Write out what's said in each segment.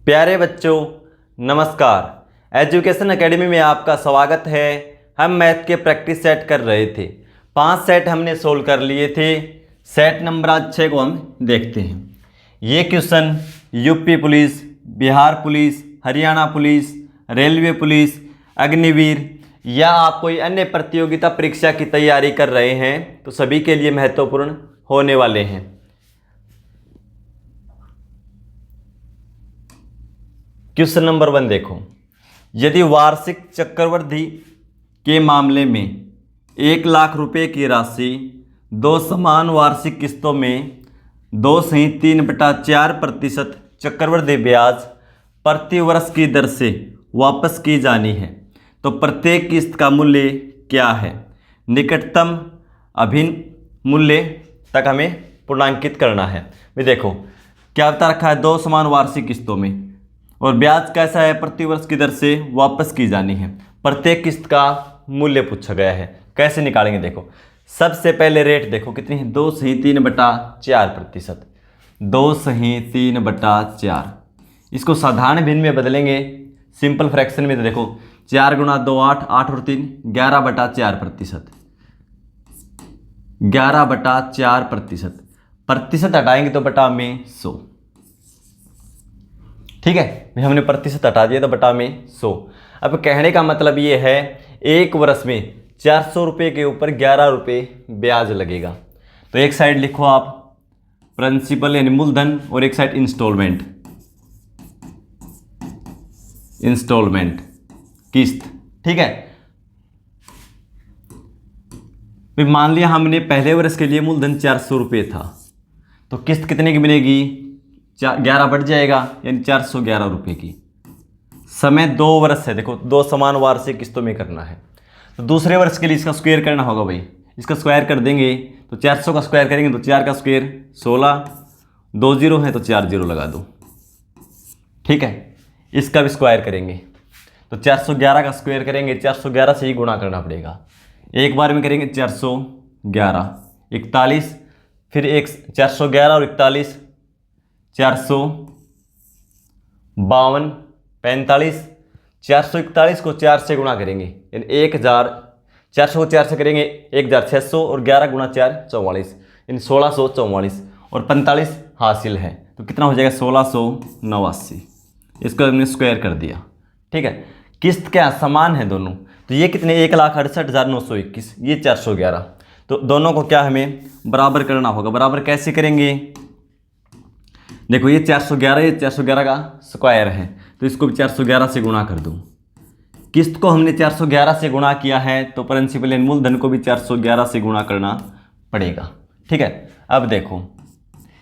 प्यारे बच्चों नमस्कार। एजुकेशन एकेडमी में आपका स्वागत है। हम मैथ के प्रैक्टिस सेट कर रहे थे। 5 सेट हमने सोल्व कर लिए थे। सेट नंबर आज 6 को हम देखते हैं। ये question UP police, Bihar police, Haryana police, railway police, Agniveer या आप कोई अन्य प्रतियोगिता परीक्षा की तैयारी कर रहे हैं तो सभी के लिए महत्वपूर्ण होने वाले हैं। क्वेश्चन नंबर 1 देखो। यदि वार्षिक चक्रवृद्धि के मामले में 1 लाख रुपए की राशि 2 समान वार्षिक किस्तों में 2.3/4% चक्रवृद्धि ब्याज प्रति वर्ष की दर से वापस की जानी है तो प्रत्येक किस्त का मूल्य क्या है? निकटतम अभिन्न मूल्य तक हमें पूर्णांकित करना है। भाई देखो क्या बता रखा है, 2 समान वार्षिक किस्तों में और ब्याज कैसा है? प्रति वर्ष की दर से वापस की जानी है। प्रत्येक किस्त का मूल्य पूछा गया है। कैसे निकालेंगे? देखो सबसे पहले रेट देखो कितनी है, 2/3/4%। 2/3/4 इसको साधारण भिन्न में बदलेंगे सिंपल फ्रैक्शन में। तो देखो 4 × 2 8, 8 और 3 11/4%। 11/4%। प्रतिशत हटाएंगे तो बटा में 100। ठीक है, हमने प्रतिशत हटा दिया तो बटा में 100। अब कहने का मतलब ये है एक वर्ष में 400 रुपये के ऊपर 11 रुपये ब्याज लगेगा। तो एक साइड लिखो आप प्रिंसिपल यानी मूलधन और एक साइड इंस्टॉलमेंट किस्त। ठीक है, मान लिया हमने पहले वर्ष के लिए मूलधन 400 रुपये था तो किस्त कितने की मिलेगी? 11 बढ़ जाएगा यानी 411 रुपये की। समय 2 वर्ष है। देखो 2 समान वार्षिक किस्तों में करना है तो दूसरे वर्ष के लिए इसका स्क्वायर करना होगा। भाई इसका स्क्वायर कर देंगे तो 400 का स्क्वायर करेंगे तो 4 का स्क्वायर 16, 2 0 है तो 4 0 लगा दो। ठीक है, इसका भी स्क्वायर करेंगे तो 411 का स्क्वायर करेंगे, 411 से ही गुणा करना पड़ेगा। एक बार में करेंगे 411, 41, फिर एक 411 और 41 452, 45, 441 को 4 से गुणा करेंगे यानी 1000। 400 को 4 से करेंगे 1600 और 11 × 4 44 यानी 1644 और 45 हासिल है तो कितना हो जाएगा? 1689। इसको हमने स्क्वायर कर दिया। ठीक है, किस्त क्या समान है दोनों तो ये कितने 1,68,921, ये 411। तो दोनों को क्या हमें बराबर करना होगा। बराबर कैसे करेंगे? देखो ये 411, ये 411 का स्क्वायर है तो इसको भी 411 से गुणा कर दूँ। किस्त को हमने 411 से गुणा किया है तो प्रिंसिपल यानी मूलधन को भी 411 से गुणा करना पड़ेगा। ठीक है, अब देखो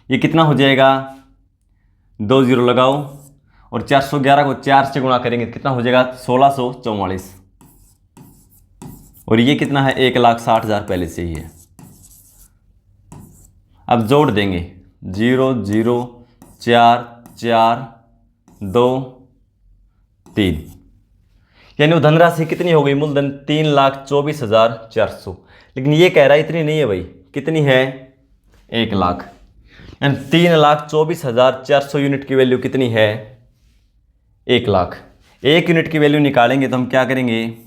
ये कितना हो जाएगा? 2 0 लगाओ और 411 को 4 से गुणा करेंगे तो कितना हो जाएगा? 1644 और ये कितना है? 1,60,000 पहले से ही है। अब जोड़ देंगे 0 0 4 4 2 3 यानी धनराशि कितनी हो गई? मूलधन 3,24,400। लेकिन ये कह रहा है इतनी नहीं है भाई, कितनी है? 1 लाख। यानी 3,24,400 यूनिट की वैल्यू कितनी है? 1 लाख। 1 यूनिट की वैल्यू निकालेंगे तो हम क्या करेंगे?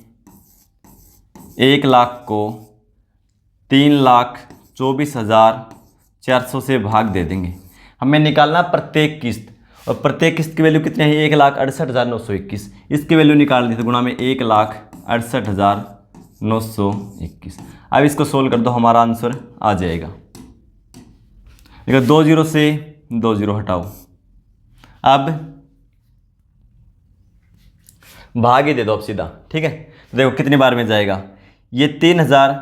1 लाख को 3,24,400 से भाग दे देंगे। हमें निकालना प्रत्येक किस्त और प्रत्येक किस्त की वैल्यू कितनी है? 1,68,921। इसकी वैल्यू निकाल दी तो गुणा में 1,68,921। अब इसको सोल्व कर दो, हमारा आंसर आ जाएगा। देखो 2 0 से 2 0 हटाओ, अब भाग ही दे दो अब सीधा। ठीक है, तो देखो कितनी बार में जाएगा? ये 3000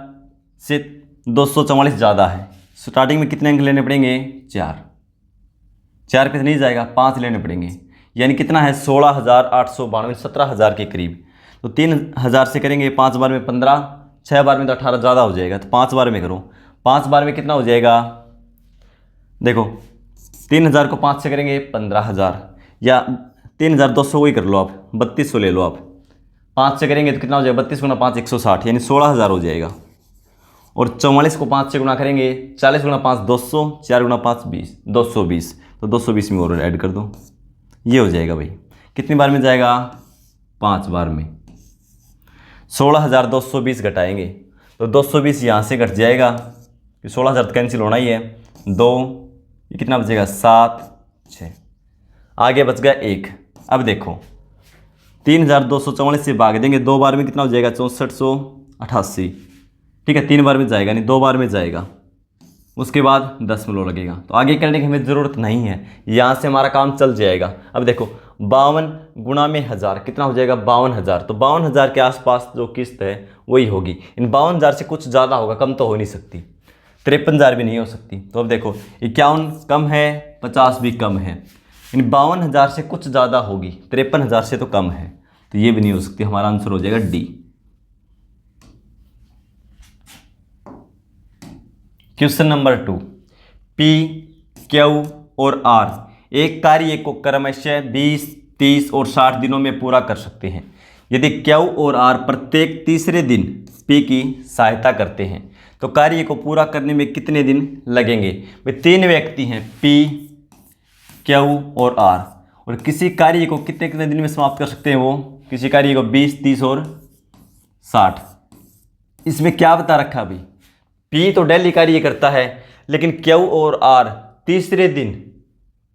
से 244 ज़्यादा है। स्टार्टिंग में कितने अंक लेने पड़ेंगे? 4 पे नहीं जाएगा, 5 लेने पड़ेंगे यानी कितना है? 16,892, 17,000 के करीब। तो 3000 से करेंगे 5 बार में 15, 6 बार में तो 18 ज़्यादा हो जाएगा तो 5 बार में करो। 5 बार में कितना हो जाएगा? देखो 3000 को 5 से करेंगे 15,000 या 3,200 वही कर लो आप, 3200 ले लो आप। 5 से करेंगे तो कितना हो जाएगा? 32 × 5 160 यानी 16,000 हो जाएगा। और 44 को 5 से गुणा करेंगे, 40 × 5 200, 4 × 5 20, 220 तो 220 में और ऐड कर दो ये हो जाएगा भाई, कितनी बार में जाएगा, 5 बार में। 16,220 घटाएंगे तो 220 यहाँ से घट जाएगा, 16,000 तो कैंसिल होना ही है, 2, ये कितना बचेगा, 7, 6, आगे बच गया 1। अब देखो 3,244 से भाग देंगे 2 बार में, कितना हो जाएगा, 6488। ठीक है, 3 बार में जाएगा नहीं, 2 बार में जाएगा, उसके बाद दशमलव लगेगा। तो आगे करने की हमें ज़रूरत नहीं है, यहाँ से हमारा काम चल जाएगा। अब देखो 52 गुणा में 1000 कितना हो जाएगा, 52,000। तो 52,000 के आसपास जो किस्त है वही होगी। इन 52,000 से कुछ ज़्यादा होगा, कम तो हो नहीं सकती। 53,000 भी नहीं हो सकती। तो अब देखो 51 कम है, 50 भी कम है। इन 52,000 से कुछ ज़्यादा होगी, 53,000 से तो कम है, तो ये भी नहीं हो सकती। हमारा आंसर हो जाएगा D. Question number 2, P, Q और आर एक कार्य को क्रमशः 20, 30 और 60 दिनों में पूरा कर सकते हैं। यदि क्यू और आर प्रत्येक तीसरे दिन पी की सहायता करते हैं तो कार्य को पूरा करने में कितने दिन लगेंगे। वे 3 व्यक्ति हैं, पी, क्यू और आर, और किसी कार्य को कितने कितने दिन में समाप्त कर सकते हैं। वो किसी कार्य को 20, 30 और 60। इसमें क्या बता रखा अभी, पी तो डेली कार्य करता है, लेकिन क्यू और आर तीसरे दिन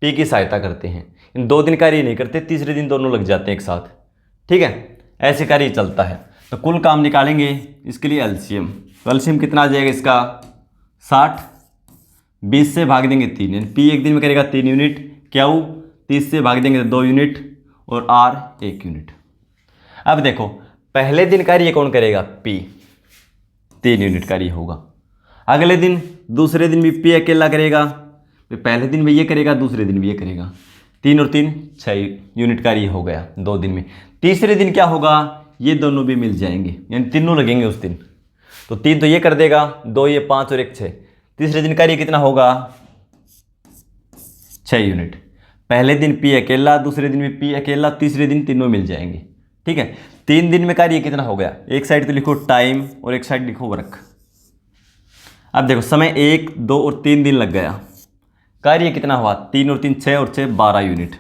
पी की सहायता करते हैं। इन 2 दिन कार्य नहीं करते, तीसरे दिन दोनों लग जाते हैं एक साथ। ठीक है, ऐसे कार्य चलता है। तो कुल काम निकालेंगे, इसके लिए एलसीएम। तो एलसीएम कितना आ जाएगा इसका, 60, 20 से भाग देंगे 3, यानी पी एक दिन में करेगा 3 यूनिट, क्यू 30 से भाग देंगे 2 यूनिट, और आर 1 यूनिट। अब देखो पहले दिन कार्य कौन करेगा, पी, 3 यूनिट कार्य होगा। अगले दिन दूसरे दिन भी पी अकेला करेगा, पहले दिन भी ये करेगा, दूसरे दिन भी ये करेगा। 3 और 3 6 यूनिट कार्य हो गया 2 दिन में। तीसरे दिन क्या होगा, ये दोनों भी मिल जाएंगे, यानी तीनों लगेंगे उस दिन। तो 3 तो ये कर देगा, 2 ये 5 और 1 6। तीसरे दिन कार्य कितना होगा, 6 यूनिट। पहले दिन पी अकेला, दूसरे दिन भी पी अकेला, तीसरे दिन तीनों मिल जाएंगे। ठीक है, 3 दिन में कार्य कितना हो गया, एक साइड तो लिखो टाइम और एक साइड लिखो वर्क। अब देखो समय 1, 2 और 3 दिन लग गया, कार्य कितना हुआ, 3 और 3 6 और 6 12 यूनिट।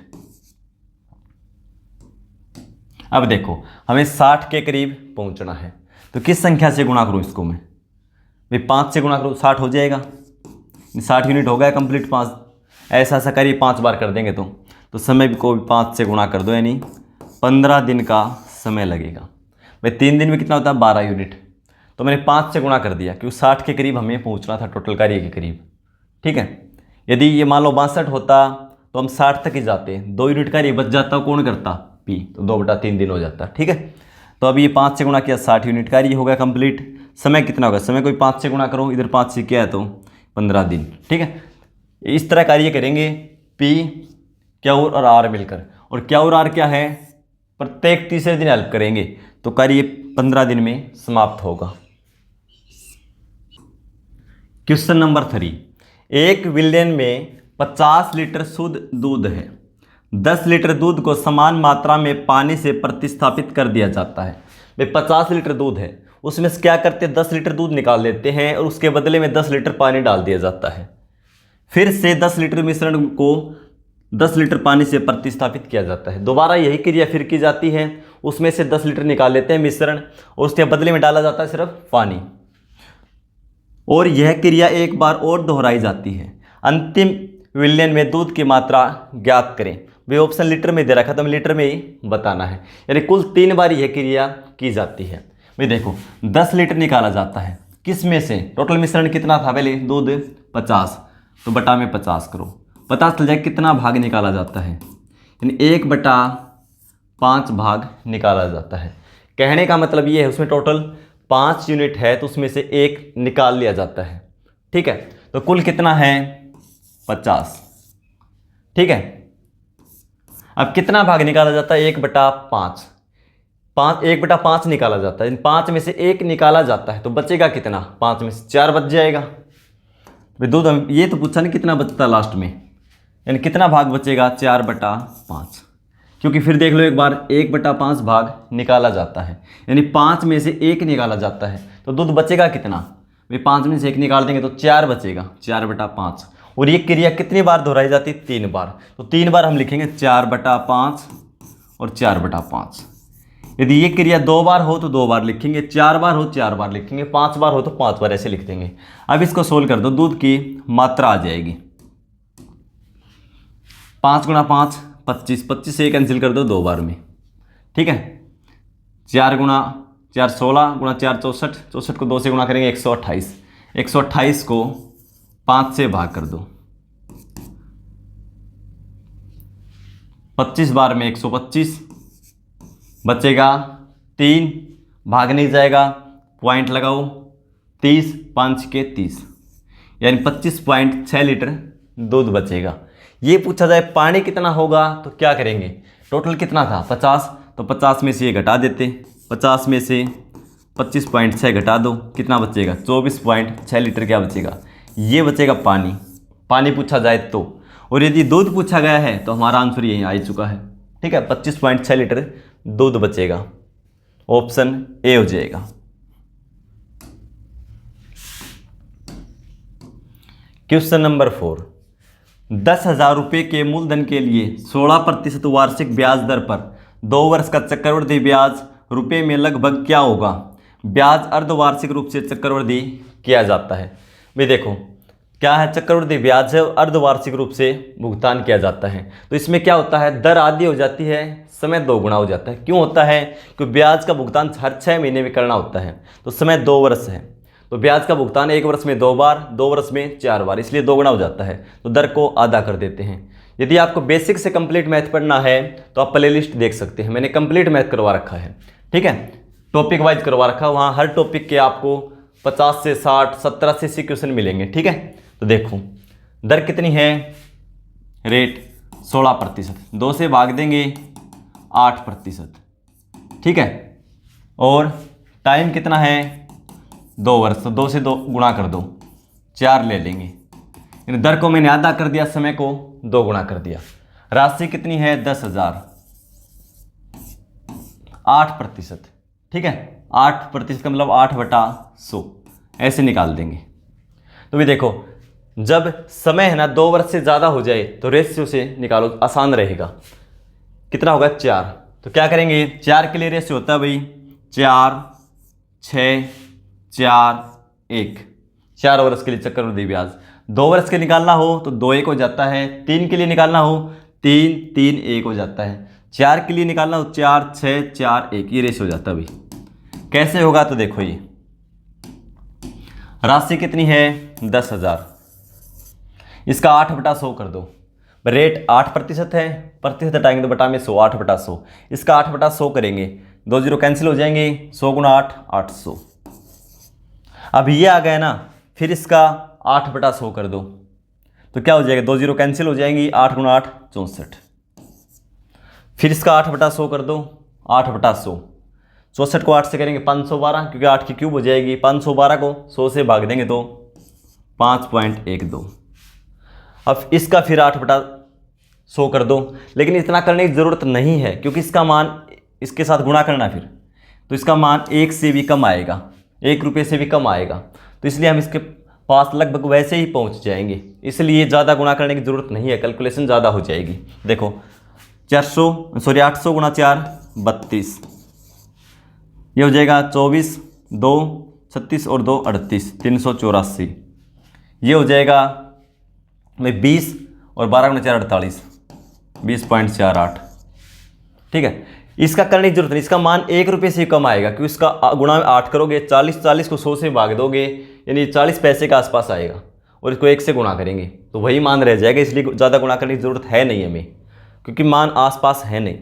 अब देखो हमें 60 के करीब पहुंचना है, तो किस संख्या से गुणा करूं इसको मैं, भाई 5 से गुणा करूं, 60 हो जाएगा, 60 यूनिट हो गया कंप्लीट। 5 ऐसा कार्य 5 बार कर देंगे तो समय को 5 से गुणा कर दो, यानी 15 दिन का समय लगेगा। भाई 3 दिन में कितना होता है, 12 यूनिट। तो मैंने 5 से गुणा कर दिया, क्योंकि 60 के करीब हमें पहुंचना था, टोटल कार्य के करीब। ठीक है, यदि ये मान लो 62 होता तो हम 60 तक ही जाते, 2 यूनिट कार्य बच जाता, कौन करता, पी, तो 2/3 दिन हो जाता। ठीक है, तो अभी ये 5 से गुणा किया, 60 यूनिट कार्य हो गया कंप्लीट। समय कितना होगा, समय कोई 5 से गुणा करो, इधर 5 से किया है तो 15 दिन। ठीक है, इस तरह कार्य करेंगे पी, क्यू और आर मिलकर। और क्यू और आर क्या है, प्रत्येक तीसरे दिन हेल्प करेंगे, तो कार्य 15 दिन में समाप्त होगा। क्वेश्चन नंबर 3, एक विलेन में 50 लीटर शुद्ध दूध है। 10 लीटर दूध को समान मात्रा में पानी से प्रतिस्थापित कर दिया जाता है। भाई 50 लीटर दूध है, उसमें से क्या करते हैं, 10 लीटर दूध निकाल लेते हैं और उसके बदले में 10 लीटर पानी डाल दिया जाता है। फिर से 10 लीटर मिश्रण को 10 लीटर पानी से प्रतिस्थापित किया जाता है। दोबारा यही क्रिया फिर की जाती है, उसमें से 10 लीटर निकाल लेते हैं मिश्रण और उसके बदले में डाला जाता है सिर्फ पानी, और यह क्रिया एक बार और दोहराई जाती है। अंतिम विलयन में दूध की मात्रा ज्ञात करें। वे ऑप्शन लीटर में दे रखा, तो हमें लीटर में ही बताना है, यानी कुल 3 बार यह क्रिया की जाती है। भाई देखो 10 लीटर निकाला जाता है, किस में से, टोटल मिश्रण कितना था पहले, दूध 50, तो बटा में 50 करो, पता चल जाए कितना भाग निकाला जाता है, यानी 1/5 भाग निकाला जाता है। कहने का मतलब ये है उसमें टोटल 5 यूनिट है, तो उसमें से 1 निकाल लिया जाता है। ठीक है, तो कुल कितना है, 50। ठीक है, अब कितना भाग निकाला जाता है, 1/5, 1/5 निकाला जाता है, 5 में से 1 निकाला जाता है, तो बचेगा कितना, 5 में से 4 बच जाएगा। भाई दूध, ये तो पूछा नहीं कितना बचता लास्ट में, यानी कितना भाग बचेगा, 4/5, क्योंकि फिर देख लो एक बार 1/5 भाग निकाला जाता है, यानी 5 में से 1 निकाला जाता है, तो दूध बचेगा कितना, भाई 5 में से 1 निकाल देंगे तो 4 बचेगा, 4/5, और ये क्रिया कितनी बार दोहराई जाती है? 3 बार। तो 3 बार हम लिखेंगे 4/5 और 4/5। यदि ये क्रिया 2 बार हो तो 2 बार लिखेंगे, 4 बार हो 4 बार लिखेंगे, 5 बार हो तो 5 बार ऐसे लिख देंगे। अब इसको सोल्व कर दो, दूध की मात्रा आ जाएगी 5 × 5 25, 25 से कैंसिल कर दो 2 बार में, ठीक है। 4 × 4 16 × 4 64, 64 को 2 से गुणा करेंगे 128, 128 को 5 से भाग कर दो, 25 बार में 125 बचेगा 3, भाग नहीं जाएगा, पॉइंट लगाओ 30, 5 के 30, यानी 25.6 लीटर दूध बचेगा। ये पूछा जाए पानी कितना होगा तो क्या करेंगे? टोटल कितना था 50, तो 50 में से ये घटा देते, 50 में से 25.6 घटा दो, कितना बचेगा? 24.6 लीटर क्या बचेगा? ये बचेगा पानी। पानी पूछा जाए तो, और यदि दूध पूछा गया है तो हमारा आंसर यहीं आ चुका है, ठीक है। 25.6 लीटर दूध बचेगा, ऑप्शन ए हो जाएगा। क्वेश्चन नंबर 4, 10,000 रुपये के मूलधन के लिए 16% वार्षिक ब्याज दर पर 2 वर्ष का चक्रवृद्धि ब्याज रुपये में लगभग क्या होगा? ब्याज अर्धवार्षिक रूप से चक्रवृद्धि किया जाता है। भाई देखो क्या है, चक्रवृद्धि ब्याज है, अर्धवार्षिक रूप से भुगतान किया जाता है। तो इसमें क्या होता है, दर आधी हो जाती है, समय 2 गुना हो जाता है। क्यों होता है? क्योंकि ब्याज का भुगतान हर 6 महीने में करना होता है, तो समय 2 वर्ष है, तो ब्याज का भुगतान 1 वर्ष में 2 बार, 2 वर्ष में 4 बार, इसलिए 2 गुना हो जाता है। तो दर को आधा कर देते हैं। यदि आपको बेसिक से कंप्लीट मैथ पढ़ना है तो आप प्ले लिस्ट देख सकते हैं, मैंने कंप्लीट मैथ करवा रखा है, ठीक है, टॉपिक वाइज करवा रखा है। वहाँ हर टॉपिक के आपको 50 से 60, 70 से 80 क्वेश्चन मिलेंगे, ठीक है। तो देखो दर कितनी है, रेट 16%, 2 से भाग देंगे 8%, ठीक है। और टाइम कितना है 2 वर्ष, तो 2 से 2 गुणा कर दो, 4 ले लेंगे। इन दर को मैंने आधा कर दिया, समय को 2 गुणा कर दिया। राशि कितनी है 10,000, 8%, ठीक है। 8% का मतलब 8/100 ऐसे निकाल देंगे। तो भी देखो जब समय है ना 2 वर्ष से ज़्यादा हो जाए तो रेशियो से निकालो, आसान रहेगा। कितना होगा 4, तो क्या करेंगे 4 के लिए रेशियो होता है भाई 4, 6, 4, 1, 4 वर्ष के लिए चक्रवृद्धि ब्याज। 2 वर्ष के निकालना हो तो 2 1 हो जाता है, 3 के लिए निकालना हो 3 3 1 हो जाता है, 4 के लिए निकालना हो 4 6 4 1, ये रेशियो हो जाता है भाई। कैसे होगा तो देखो, ये राशि कितनी है 10,000, इसका 8/100 कर दो। रेट 8% है, प्रतिशत हटाएंगे तो बटा में 100, 8/100, इसका 8/100 करेंगे, 2 0 कैंसिल हो जाएंगे, 100 × 8 800। अब ये आ गया ना, फिर इसका 8/100 कर दो तो क्या हो जाएगा, 2 0 कैंसिल हो जाएंगी, 8 × 8 64। फिर इसका 8/100 कर दो, 8/100, 64 को 8 से करेंगे 512, क्योंकि 8 की क्यूब हो जाएगी, 512 को 100 से भाग देंगे तो 5.12। अब इसका फिर 8/100 कर दो, लेकिन इतना करने की ज़रूरत नहीं है क्योंकि इसका मान इसके साथ गुणा करना फिर, तो इसका मान 1 से भी कम आएगा, 1 रुपये से भी कम आएगा, तो इसलिए हम इसके पास लगभग वैसे ही पहुंच जाएंगे, इसलिए ज़्यादा गुणा करने की ज़रूरत नहीं है, कैलकुलेशन ज़्यादा हो जाएगी। देखो 800 × 4 32, ये हो जाएगा 24, 2 36 और 2 38, 384। ये हो जाएगा भाई 20 और 12 × 4 48, 20.48, ठीक है। इसका करने की जरूरत नहीं, इसका मान 1 रुपये से कम आएगा क्योंकि इसका गुणा में 8 करोगे, 40 को 100 से भाग दोगे यानी 40 पैसे के आसपास आएगा, और इसको 1 से गुणा करेंगे तो वही मान रह जाएगा, इसलिए ज़्यादा गुणा करने की ज़रूरत है नहीं हमें, क्योंकि मान आसपास है नहीं,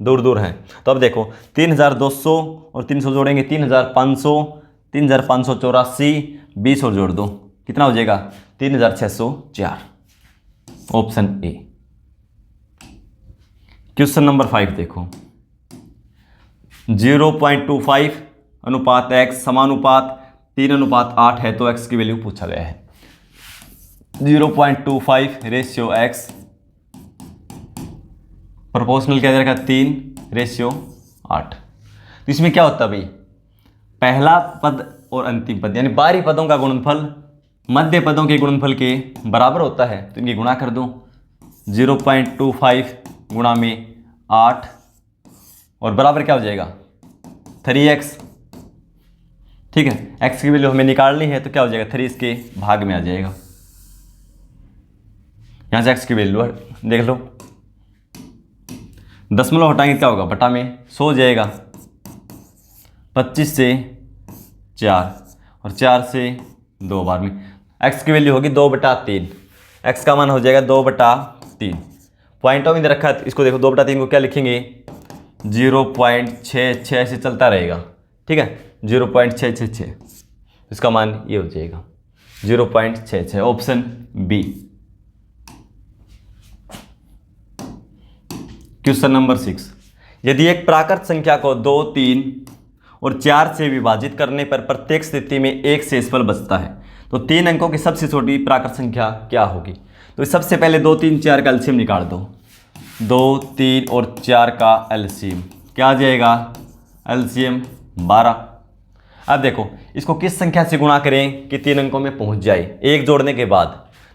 दूर दूर हैं। तो अब देखो 3,200 और 300 जोड़ेंगे 3,500, 3,584, 20 और जोड़ दो, कितना हो जाएगा 3,604, ऑप्शन ए। क्वेश्चन नंबर 5 देखो, 0.25 अनुपात x समानुपात 3:8 है तो x की वैल्यू पूछा गया है। 0.25 रेशियो x प्रोपोर्शनल क्या जाएगा 3:8। तो इसमें क्या होता है भाई, पहला पद और अंतिम पद यानी बाहरी पदों का गुणनफल मध्य पदों के गुणनफल के बराबर होता है, तो इनकी गुणा कर दो। 0.25 गुणा में 8 और बराबर क्या हो जाएगा 3x। ठीक है, x की वैल्यू हमें निकालनी है, तो क्या हो जाएगा 3 इसके भाग में आ जाएगा। यहाँ से x की वैल्यू देख लो, दशमलव हटाएंगे क्या होगा बटा में 100 हो जाएगा। 25 से 4 और 4 से 2 बार में x की वैल्यू होगी 2/3। x का मान हो जाएगा 2/3। पॉइंटों में रखा है, इसको देखो 2/3 को क्या लिखेंगे 0.66 से चलता रहेगा। ठीक है, 0.666, इसका मान ये हो जाएगा 0.66, ऑप्शन बी। क्वेश्चन नंबर 6, यदि एक प्राकृत संख्या को 2, 3 और 4 से विभाजित करने पर प्रत्येक स्थिति में एक शेषफल बचता है, तो 3 अंकों की सबसे छोटी प्राकृत संख्या क्या होगी। तो सबसे पहले 2, 3, 4 का एलसीएम निकाल दो। 2, 3 और 4 का एलसीएम क्या आ जाएगा, एलसीएम 12। अब देखो इसको किस संख्या से गुणा करें कि 3 अंकों में पहुंच जाए। एक जोड़ने के बाद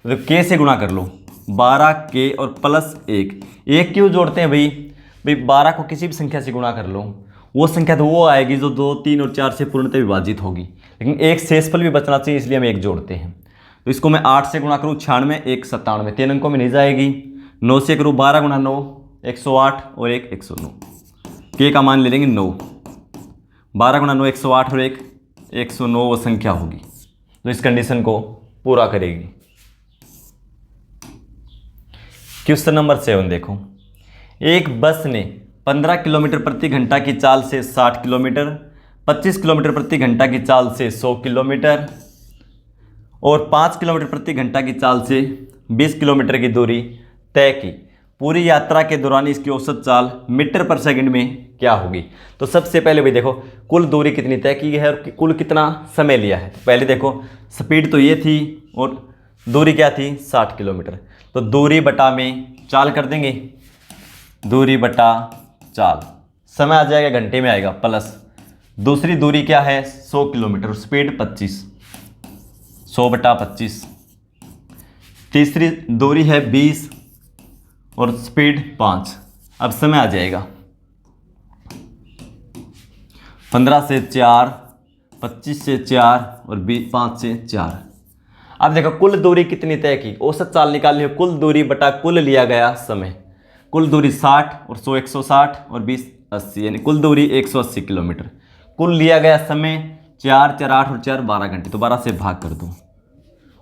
तो के से गुणा कर लो, 12 के और प्लस 1। एक क्यों जोड़ते हैं भाई 12 को किसी भी संख्या से गुणा कर लो, वो संख्या तो वो आएगी जो 2, 3 और 4 से पूर्णतः विभाजित होगी, लेकिन एक शेषफल भी बचना चाहिए, इसलिए हम एक जोड़ते हैं। तो इसको मैं 8 से गुणा करूँ 96, 1 97, 3 अंकों में नहीं जाएगी। 9 से करूँ 12 गुणा 9 108 और 1 109, के का मान ले लेंगे 9। 12 गुणा 9 108 और 1 109 वो संख्या होगी तो इस कंडीशन को पूरा करेगी। क्वेश्चन नंबर 7 देखो, एक बस ने 15 किलोमीटर प्रति घंटा की चाल से 60 किलोमीटर, 25 किलोमीटर प्रति घंटा की चाल से 100 किलोमीटर और 5 किलोमीटर प्रति घंटा की चाल से 20 किलोमीटर की दूरी तय की। पूरी यात्रा के दौरान इसकी औसत चाल मीटर पर सेकंड में क्या होगी। तो सबसे पहले भाई देखो कुल दूरी कितनी तय की है और कुल कितना समय लिया है। तो पहले देखो स्पीड तो ये थी और दूरी क्या थी 60 किलोमीटर, तो दूरी बटा में चाल कर देंगे, दूरी बटा चाल, समय आ जाएगा घंटे में आएगा, प्लस दूसरी दूरी क्या है 100 किलोमीटर, स्पीड 25, 100 बटा 25। तीसरी दूरी है 20 और स्पीड 5। अब समय आ जाएगा 15 से 4, 25 से 4 और 5 से 4। अब देखो कुल दूरी कितनी तय की, औसत चाल निकालनी है, कुल दूरी बटा कुल लिया गया समय। कुल दूरी 60 और 100 160 और 20 80, यानी कुल दूरी 180 किलोमीटर। कुल लिया गया समय 4 4 8 और 4 12 घंटे, तो 12 से भाग कर दो,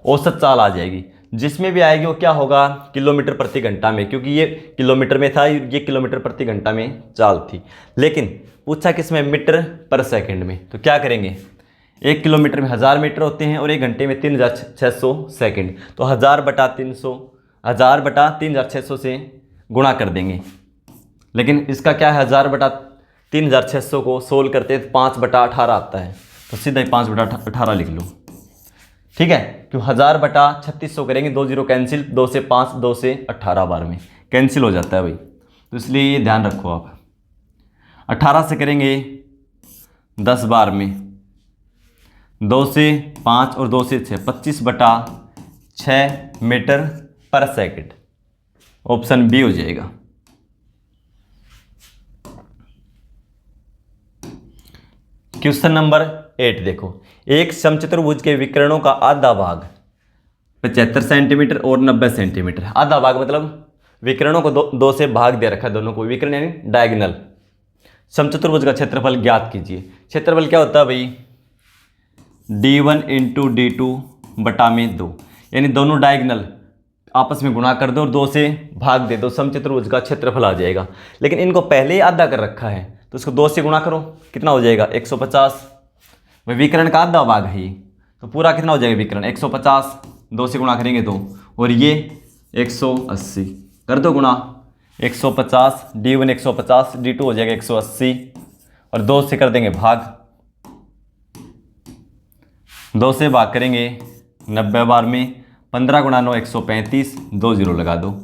औसत चाल आ जाएगी। जिसमें भी आएगी वो क्या होगा किलोमीटर प्रति घंटा में, क्योंकि ये किलोमीटर में था, ये किलोमीटर प्रति घंटा में चाल थी, लेकिन पूछा किसमें मीटर पर सेकंड में। तो क्या करेंगे 1 किलोमीटर में 1000 मीटर होते हैं और 1 घंटे में 3600 सेकंड, तो 1000 बटा 300, 1000 बटा 3600 से गुणा कर देंगे। लेकिन इसका क्या है 1000 बटा 3600 को सोल्व करते हैं तो 5 बटा 18 आता है, तो सीधा ही 5 बटा 18 लिख लो। ठीक है, क्यों 1000 बटा 3600 करेंगे, 2 0 कैंसिल, 2 से 5, 2 से 18 बार में कैंसिल हो जाता है भाई, तो इसलिए ये ध्यान रखो आप। 18 से करेंगे 10 बार में, 2 से 5 और 2 से 6, 25 बटा 6 मीटर पर सेकंड, ऑप्शन बी हो जाएगा। क्वेश्चन नंबर 8 देखो, एक समचतुर्भुज के विकर्णों का आधा भाग 75 सेंटीमीटर और 90 सेंटीमीटर, आधा भाग मतलब विकर्णों को दो से भाग दे रखा है, दोनों को विकर्ण यानी डायगोनल। समचतुर्भुज का क्षेत्रफल ज्ञात कीजिए। क्षेत्रफल क्या होता है भाई d1 इंटू d2 बटा में 2, यानी दोनों डायगोनल आपस में गुणा कर दो और 2 से भाग दे दो, समचतुर्भुज का क्षेत्रफल आ जाएगा। लेकिन इनको पहले ही आधा कर रखा है तो इसको 2 से गुणा करो, कितना हो जाएगा 150। भाई विकर्ण का आधा भाग है ये, तो पूरा कितना हो जाएगा विकर्ण 150, 2 से गुणा करेंगे 2, और ये 180 कर दो गुणा, 150 d1 150, d2 हो जाएगा 180 और 2 से कर देंगे भाग, 2 से भाग करेंगे 90 बार में, 15 गुणा 9 135, 2 0 लगा दो।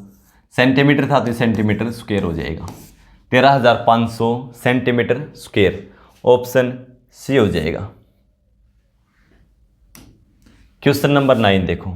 सेंटीमीटर था तो सेंटीमीटर स्क्वायर हो जाएगा, 13500 सेंटीमीटर स्क्वायर, ऑप्शन सी हो जाएगा। क्वेश्चन नंबर 9 देखो।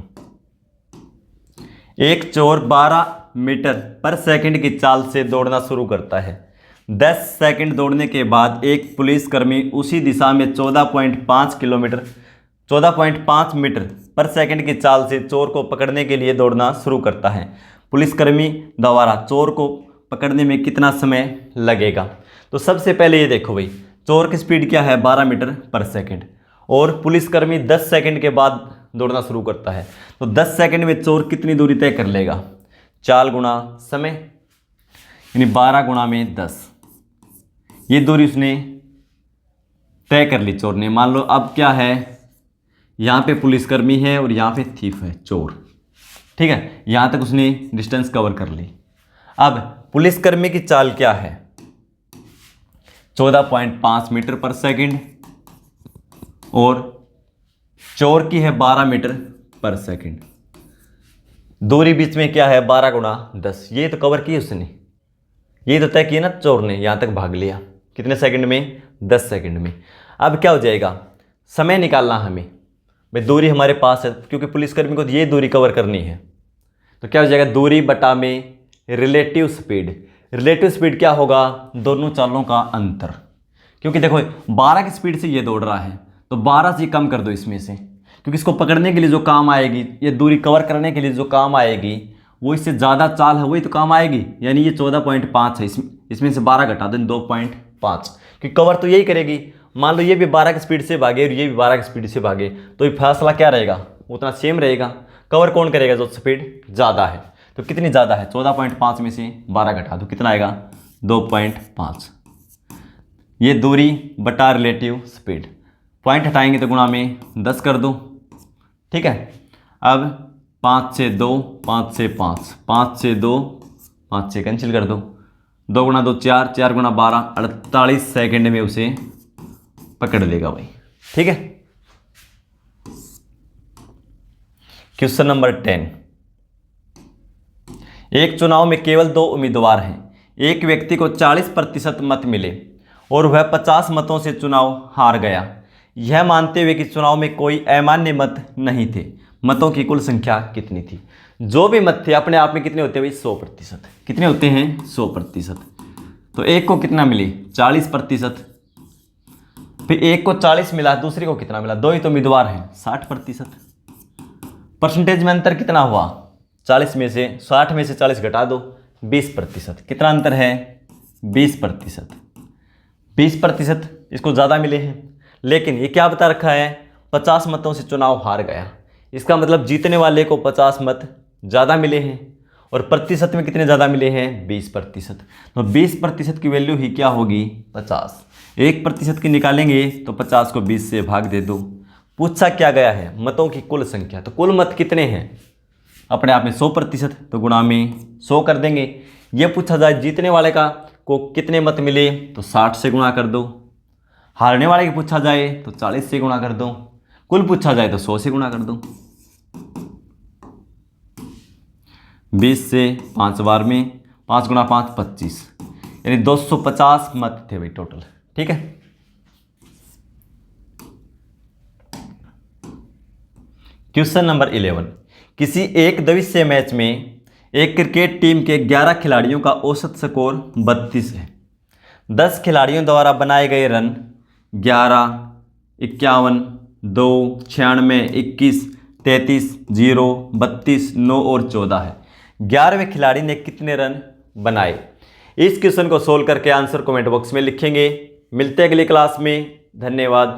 एक चोर 12 मीटर पर सेकंड की चाल से दौड़ना शुरू करता है। 10 सेकंड दौड़ने के बाद एक पुलिसकर्मी उसी दिशा में 14.5 मीटर पर सेकंड की चाल से चोर को पकड़ने के लिए दौड़ना शुरू करता है। पुलिसकर्मी द्वारा चोर को पकड़ने में कितना समय लगेगा? तो सबसे पहले ये देखो भाई, चोर की स्पीड क्या है? 12 मीटर पर सेकंड, और पुलिसकर्मी 10 सेकंड के बाद दौड़ना शुरू करता है। तो 10 सेकंड में चोर कितनी दूरी तय कर लेगा? 4 गुना समय, यानी 12 गुना में 10। ये दूरी उसने तय कर ली चोर ने। मान लो अब क्या है, यहाँ पे पुलिसकर्मी है और यहाँ पे थीफ है चोर, ठीक है, यहाँ तक उसने डिस्टेंस कवर कर ली। अब पुलिसकर्मी की चाल क्या है? 14.5 मीटर पर सेकंड, और चोर की है 12 मीटर पर सेकंड। दूरी बीच में क्या है? 12 गुना 10। ये तो कवर की उसने, ये तो तय किया ना चोर ने, यहाँ तक भाग लिया। कितने सेकंड में? 10 सेकंड में। अब क्या हो जाएगा? समय निकालना हमें भाई, दूरी हमारे पास है क्योंकि पुलिसकर्मी को ये दूरी कवर करनी है। तो क्या हो जाएगा? दूरी बटा में रिलेटिव स्पीड। रिलेटिव स्पीड क्या होगा? दोनों चालों का अंतर। क्योंकि देखो 12 की स्पीड से ये दौड़ रहा है, तो 12 से कम कर दो इसमें से, क्योंकि इसको पकड़ने के लिए जो काम आएगी, ये दूरी कवर करने के लिए जो काम आएगी, वो इससे ज़्यादा चाल है वही तो काम आएगी। यानी ये 14.5 है, इसमें से 12 घटा दें 2.5, क्योंकि कवर तो यही करेगी। मान लो ये भी 12 की स्पीड से भागे और ये भी 12 की स्पीड से भागे, तो ये फासला क्या रहेगा? उतना सेम रहेगा। कवर कौन करेगा? जो स्पीड ज़्यादा है। तो कितनी ज़्यादा है? 14.5 में से 12 घटा दो, कितना आएगा? 2.5। ये दूरी बटा रिलेटिव स्पीड। पॉइंट हटाएंगे तो गुणा में 10 कर दो, ठीक है। अब 5 से 2, 5 से 5, 5 से 2, 5 से कैंसिल कर दो, 2 गुना 2 4, 4 गुना 12, 48 सेकंड में उसे पकड़ लेगा भाई, ठीक है। Question number 10। एक चुनाव में केवल 2 उम्मीदवार हैं। एक व्यक्ति को 40% मत मिले और वह 50 मतों से चुनाव हार गया, यह मानते हुए कि चुनाव में कोई अमान्य मत नहीं थे। मतों की कुल संख्या कितनी थी? जो भी मत थे अपने आप में कितने होते हैं भाई? 100%। कितने होते हैं? 100%। तो एक को कितना मिली? 40%। फिर एक को 40 मिला, दूसरे को कितना मिला? 2 ही तो उम्मीदवार हैं, 60%। परसेंटेज में अंतर कितना हुआ? 40 में से 60 में से 40 घटा दो, 20%। कितना अंतर है? 20%। 20% इसको ज़्यादा मिले हैं, लेकिन ये क्या बता रखा है? 50 मतों से चुनाव हार गया। इसका मतलब जीतने वाले को 50 मत ज़्यादा मिले हैं, और प्रतिशत में कितने ज़्यादा मिले हैं? 20%। तो 20% की वैल्यू ही क्या होगी? 50। 1% की निकालेंगे तो 50 को 20 से भाग दे दो। पूछा क्या गया है? मतों की कुल संख्या। तो कुल मत कितने हैं? अपने आप में 100%, तो गुणा में 100 कर देंगे। ये पूछा जाए जीतने वाले का को कितने मत मिले, तो 60 से गुणा कर दो। हारने वाले की पूछा जाए तो 40 से गुणा कर दो। कुल पूछा जाए तो 100 से गुणा कर दो। 20 से 5 बार में 5 गुणा 5 25, यानी 250 मत थे भाई टोटल, ठीक है। Question number 11। किसी एक दिवसीय मैच में एक क्रिकेट टीम के 11 खिलाड़ियों का औसत स्कोर 32 है। 10 खिलाड़ियों द्वारा बनाए गए रन 11, 51, 2, 96, 21, 33, 0, 32, 9 और 14 है। 11वें खिलाड़ी ने कितने रन बनाए? इस क्वेश्चन को सोल्व करके आंसर कमेंट बॉक्स में लिखेंगे। मिलते हैं अगली क्लास में। धन्यवाद।